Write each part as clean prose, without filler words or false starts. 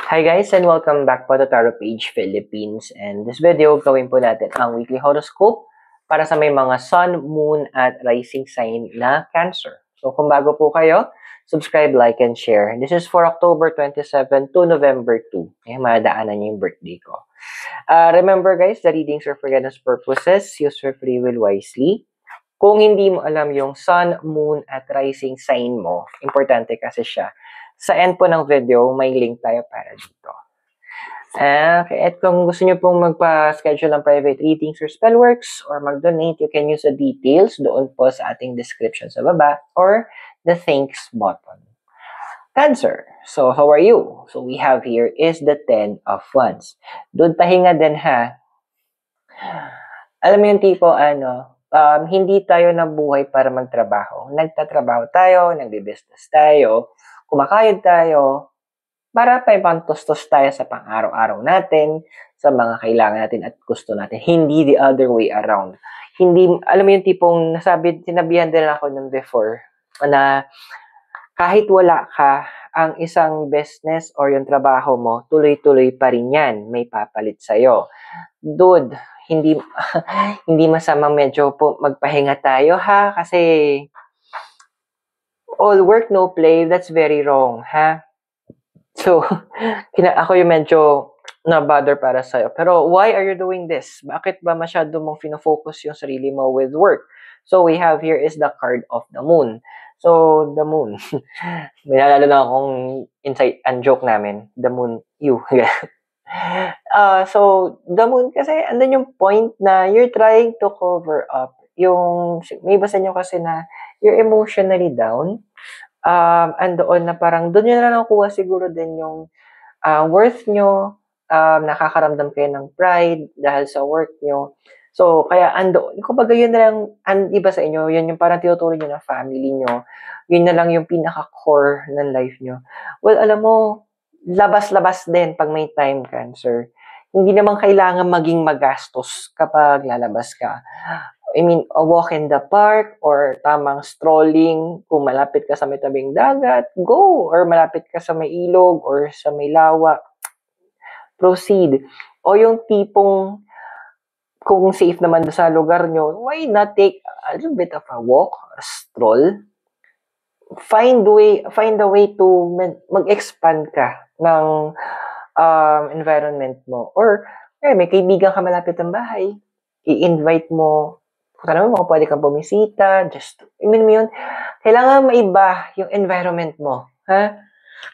Hi guys and welcome back po to Tarot Page Philippines. And this video, gawin po natin ang weekly horoscope para sa may mga sun, moon, at rising sign na Cancer. So kung bago po kayo, subscribe, like, and share. This is for October 27 to November 2. Madaanan niyo yung birthday ko. Remember guys, the readings are for guidance purposes. Use your free will wisely. Kung hindi mo alam yung sun, moon, at rising sign mo, importante kasi siya. Sa end po ng video, may link tayo para dito. Okay, at kung gusto nyo pong magpa-schedule ng private readings or spellworks or mag-donate, you can use the details doon po sa ating description sa baba or the thanks button. Cancer. So, how are you? So, we have here is the 10 of Wands. Doon pahinga din ha. Alam mo yung tipo, hindi tayo nabuhay para magtrabaho. Nagtatrabaho tayo, nagbe-business tayo, kumakayod tayo, para pa ipantustos tayo sa pang-araw-araw natin, sa mga kailangan natin at gusto natin. Hindi the other way around. Hindi, alam mo yung tipong sinabihan din ako nung before, na kahit wala ka, ang isang business or yung trabaho mo, tuloy-tuloy pa rin yan. May papalit sa'yo. Dude, hindi masama medyo po magpahinga tayo ha, kasi all work no play, that's very wrong ha. So ako yung medyo na-bother para sa'yo. Pero why are you doing this? Bakit ba masyado mong fino-focus yung sarili mo with work? So we have here is the card of the moon. So the moon, may naalala lang akong insight and joke namin, the moon, you. So, the moon kasi, andun yung point na you're trying to cover up yung, may basa nyo kasi na you're emotionally down. Andoon na parang, doon nyo na nakuha siguro din yung worth nyo, nakakaramdam kayo ng pride dahil sa work nyo. So, kaya andoon, kumbaga yun na lang, iba sa inyo, yun yung parang tinutuloy nyo ng family nyo, yun na lang yung pinaka-core ng life nyo. Well, alam mo, labas-labas din pag may time Cancer. Hindi naman kailangan maging magastos kapag lalabas ka. I mean, a walk in the park or tamang strolling, kung malapit ka sa may tabing dagat, go! Or malapit ka sa may ilog or sa may lawa, proceed. O yung tipong, kung safe naman sa lugar nyo, why not take a little bit of a walk, a stroll? Find a way to mag-expand ka ng environment mo. Or, may kaibigan ka malapit ng bahay, i-invite mo, kung tanong mo, pwede kang bumisita, just, yun, kailangan maiba yung environment mo. Ha?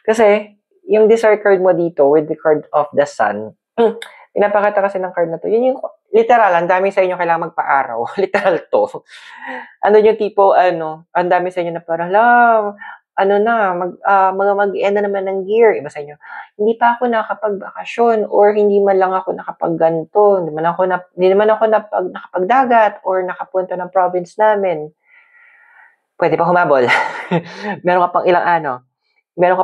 Kasi, yung desire card mo dito, with the card of the sun, pinapakita kasi ng card na to, yun yung, literal, ang dami sa inyo kailangan magpa-araw. Literal to. Ano yung tipo, ang dami sa inyo na parang, mag-end na naman ng year. Iba sa inyo, hindi pa ako nakapag-bakasyon or hindi man lang ako nakapag-ganto, hindi naman ako nakapagdagat or nakapunta ng province namin. Pwede pa humabol. Meron ka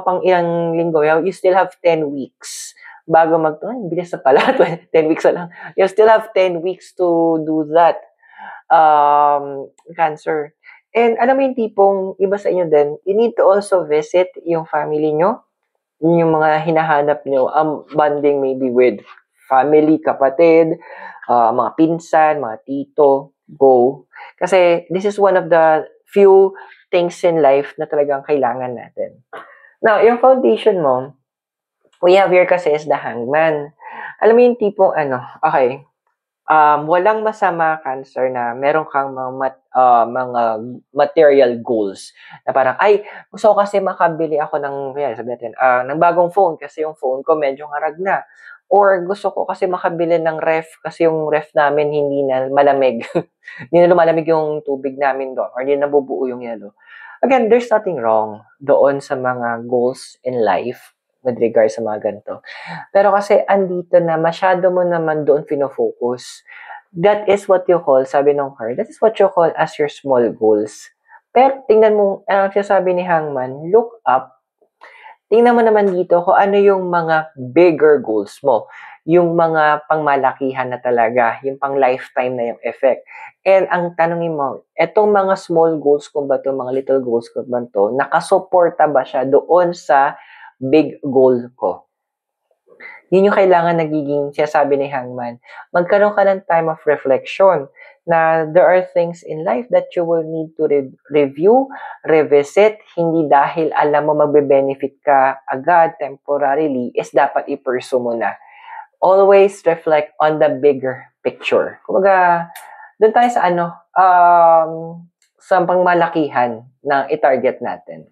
pang ilang linggo. You still have 10 weeks bago bilis na pala, 10 weeks na lang. You still have 10 weeks to do that, Cancer. And alam mo yung tipong, iba sa inyo din, you need to also visit yung family nyo, yung mga hinahanap nyo, bonding maybe with family, kapatid, mga pinsan, mga tito, go. Kasi this is one of the few things in life na talagang kailangan natin. Now, yung foundation mo, we have here kasi is the Hangman. Alam mo yung tipong okay, walang masama Cancer na meron kang mga material goals na parang, gusto ko kasi makabili ako ng bagong phone kasi yung phone ko medyo ngarag na. Or gusto ko kasi makabili ng ref kasi yung ref namin hindi na malamig. Hindi na lumalamig yung tubig namin doon or hindi na nabubuo yung yelo. Again, there's nothing wrong doon sa mga goals in life with regards sa mga ganito. Pero kasi andito na masyado mo naman doon pinofocus. That is what you call, sabi ng card, that is what you call as your small goals. Pero tingnan mo, ang sabi ni Hangman, look up. Tingnan mo naman dito kung ano yung mga bigger goals mo. Yung mga pangmalakihan na talaga, yung pang lifetime na yung effect. And ang tanongin mo, etong mga small goals ko ba to, mga little goals ko ba to, nakasuporta ba siya doon sa big goal ko? Yun yung kailangan nagiging sinasabi ni Hangman. Magkaroon ka ng time of reflection na there are things in life that you will need to review, revisit, hindi dahil alam mo magbe-benefit ka agad, temporarily, is dapat i-pursue mo na. Always reflect on the bigger picture. Kumbaga, doon tayo sa sa pangmalakihan na i-target natin.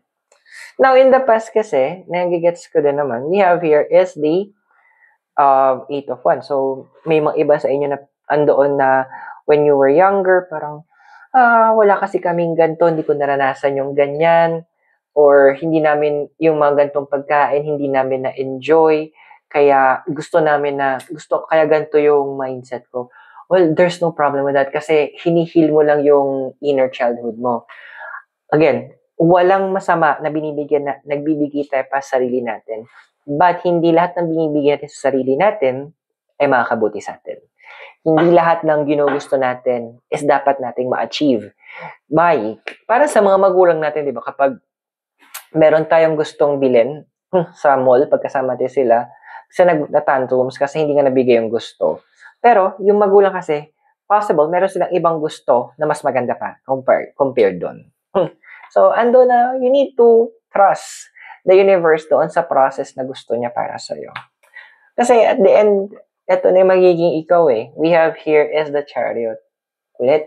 Now, in the past kasi, nagigets ko din naman, we have here is the 8 of Wands. So, may mga iba sa inyo na andoon na when you were younger, parang, wala kasi kaming ganito, hindi ko naranasan yung ganyan, or hindi namin yung mga gantong pagkain, hindi namin na-enjoy, kaya kaya ganito yung mindset ko. Well, there's no problem with that kasi hinihil mo lang yung inner childhood mo. Again, walang masama na nagbibigay tayo pa sa sarili natin. But hindi lahat ng binibigyan natin sa sarili natin ay makakabuti sa atin. Hindi lahat ng ginugusto natin is dapat nating ma-achieve. Para sa mga magulang natin, di ba, kapag meron tayong gustong bilhin sa mall, pagkasama natin sila, kasi nag-tantrums kasi hindi nga nabigay yung gusto. Pero, yung magulang kasi, possible, meron silang ibang gusto na mas maganda pa compared doon. So, ando na, you need to trust the universe doon sa process na gusto niya para sa'yo. Kasi at the end, ito na yung magiging ikaw eh. We have here is the Chariot. Ulit.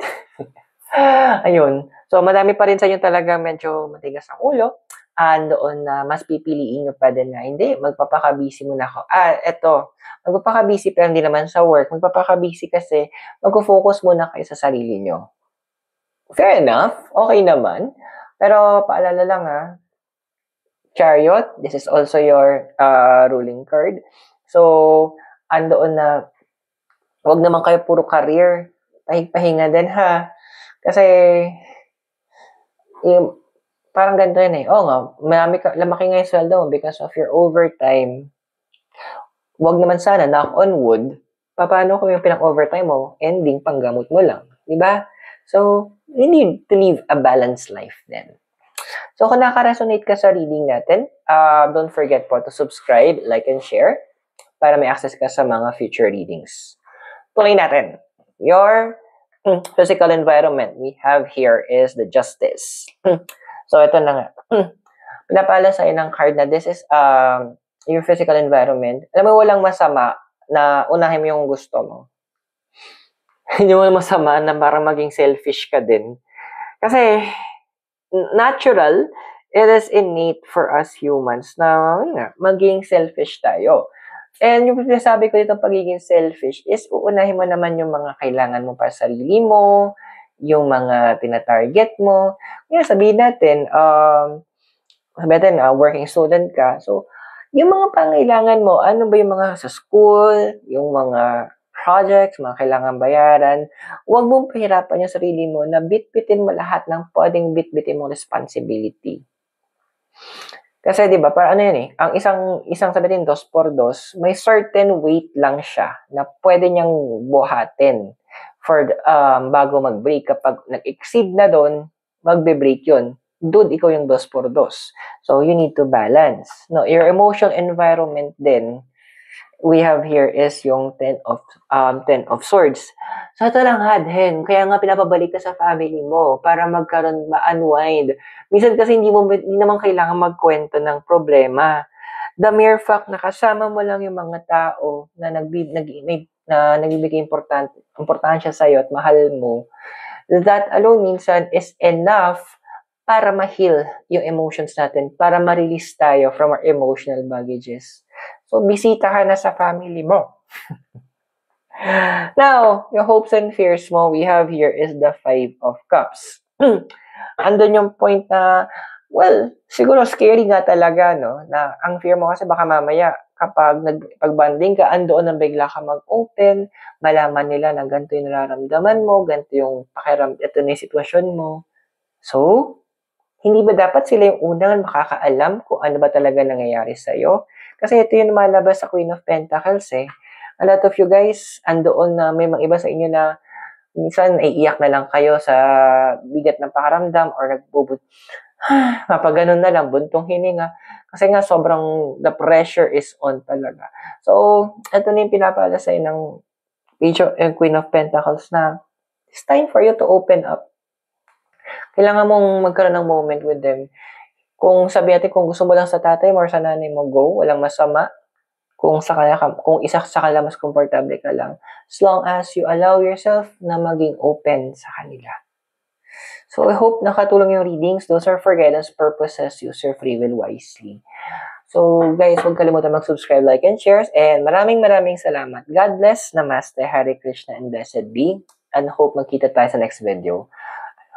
Ayun. So, madami pa rin sa inyo talaga medyo matigas ang ulo. And doon na mas pipiliin nyo pa din na, hindi, magpapakabisi muna ako. Eto, magpapakabisi pero hindi naman sa work. Magpapakabisi kasi mag-focus muna kayo sa sarili nyo. Fair enough. Okay naman. Pero paalala lang Chariot, this is also your ruling card. So, andoon na, wag naman kayo puro career. Pahinga din Kasi, parang ganito yun eh. Lamaki nga yung sweldo mo because of your overtime. Wag naman sana, knock on wood, paano kung yung pinang-overtime mo, ending, panggamot mo lang. Diba? So, you need to live a balanced life then. So, kung naka-resonate ka sa reading natin, don't forget po to subscribe, like, and share para may access ka sa mga future readings. Tuloy natin. Your physical environment we have here is the Justice. So, ito na nga. Pinapala sa'yo ng card na this is your physical environment. Alam mo, walang masama na unahin mo yung gusto mo. Hindi mo masama na parang maging selfish ka din. Kasi, natural, it is innate for us humans na maging selfish tayo. And yung sinasabi ko dito pagiging selfish is uunahin mo naman yung mga kailangan mo para sa sarili mo, yung mga tina-target mo. Sabihin natin, working student ka. So, yung mga pangailangan mo, ano ba yung mga sa school, yung mga projects, mga kailangan bayaran, huwag mong pahirapan yung sarili mo na bitbitin mo lahat ng pwedeng bitbitin mong responsibility. Kasi 'di ba, para ano 'yan eh, ang isang sabihin 2x2, may certain weight lang siya na pwede niyang buhatin for bago mag-break. Kapag nag-exceed na doon, magbe-break 'yun. Dude, ikaw yung 2x2. So you need to balance. No, your emotional environment then we have here is yung 10 of Swords. So, ito lang, Hadhen. Kaya nga pinapabalik ka sa family mo para magkaroon, ma-unwind. Minsan kasi hindi naman kailangan magkwento ng problema. The mere fact na kasama mo lang yung mga tao na nagbibigay importansya sa'yo at mahal mo, that alone minsan is enough para ma-heal yung emotions natin, para ma-release tayo from our emotional baggages. So, bisita ka na sa family mo. Now, yung hopes and fears mo, we have here is the 5 of Cups. Andun yung point na, well, siguro scary nga talaga, no? Na ang fear mo kasi baka mamaya, kapag pag-banding ka, andoon nang bigla ka mag-open, malaman nila na ganito yung nararamdaman mo, ganito yung ito na yung sitwasyon mo. So, hindi ba dapat sila yung unang makakaalam kung ano ba talaga nangyayari sa'yo? Kasi ito yung malabas sa Queen of Pentacles eh. A lot of you guys, andoon na may mga iba sa inyo na minsan naiiyak na lang kayo sa bigat ng pakaramdam or Mapaganon na lang, buntong hininga. Kasi nga sobrang the pressure is on talaga. So, ito na yung pinapaalala sa'yo ng Queen of Pentacles na it's time for you to open up. Kailangan mong magkaroon ng moment with them. Kung sabi natin, kung gusto mo lang sa tatay mo or sa nanay mo, go. Walang masama. Kung isa sa kanila mas komportable ka lang. As long as you allow yourself na maging open sa kanila. So, I hope nakatulong yung readings. Those are for guidance purposes. Use your free will wisely. So, guys, huwag kalimutan mag-subscribe, like, and share. And maraming salamat. God bless. Namaste. Hare Krishna and blessed be. And hope magkita tayo sa next video.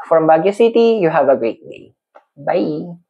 From Baguio City, you have a great day. Bye!